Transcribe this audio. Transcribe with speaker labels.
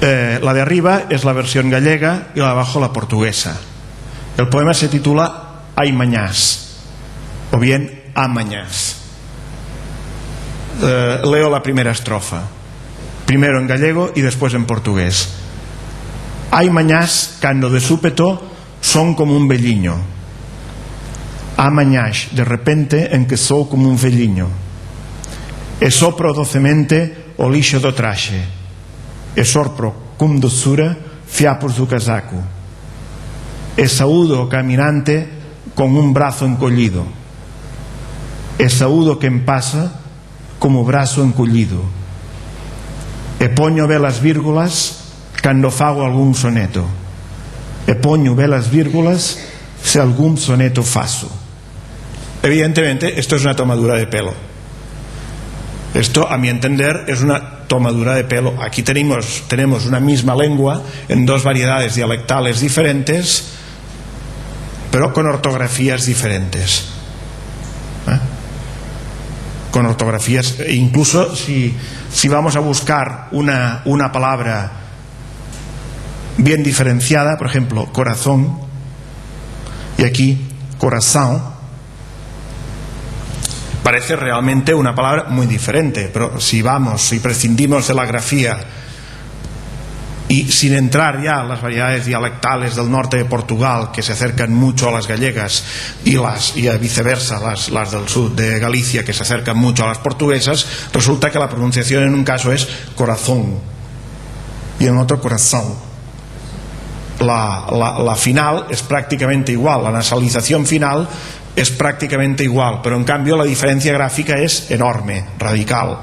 Speaker 1: La de arriba es la versión gallega y la de abajo la portuguesa. El poema se titula Ai Mañás, o bien A Mañás. Leo la primera estrofa, primero en gallego y después en portugués. Hai mañás cando de súpeto son como un velliño. Há mañás de repente en que sou como un velliño. E sopro docemente o lixo do traxe. E sorpro cum doçura fiapos do casaco. E saúdo o caminante con un brazo encollido. E saúdo quen pasa como brazo encollido. E poño velas vírgulas cando fago algún soneto. E poño velas vírgulas se algún soneto faço. Evidentemente esto es una tomadura de pelo. Esto, a mi entender, es una tomadura de pelo. Aquí tenemos una misma lengua en dos variedades dialectales diferentes, pero con ortografías diferentes. Con ortografías, incluso si vamos a buscar una palabra bien diferenciada, por ejemplo, corazón, y aquí corazón, parece realmente una palabra muy diferente, pero si prescindimos de la grafía y sin entrar ya en las variedades dialectales del norte de Portugal que se acercan mucho a las gallegas y viceversa, las del sur de Galicia que se acercan mucho a las portuguesas, resulta que la pronunciación en un caso es corazón y en otro corazón. La final es prácticamente igual, la nasalización final es prácticamente igual, pero en cambio la diferencia gráfica es enorme, radical.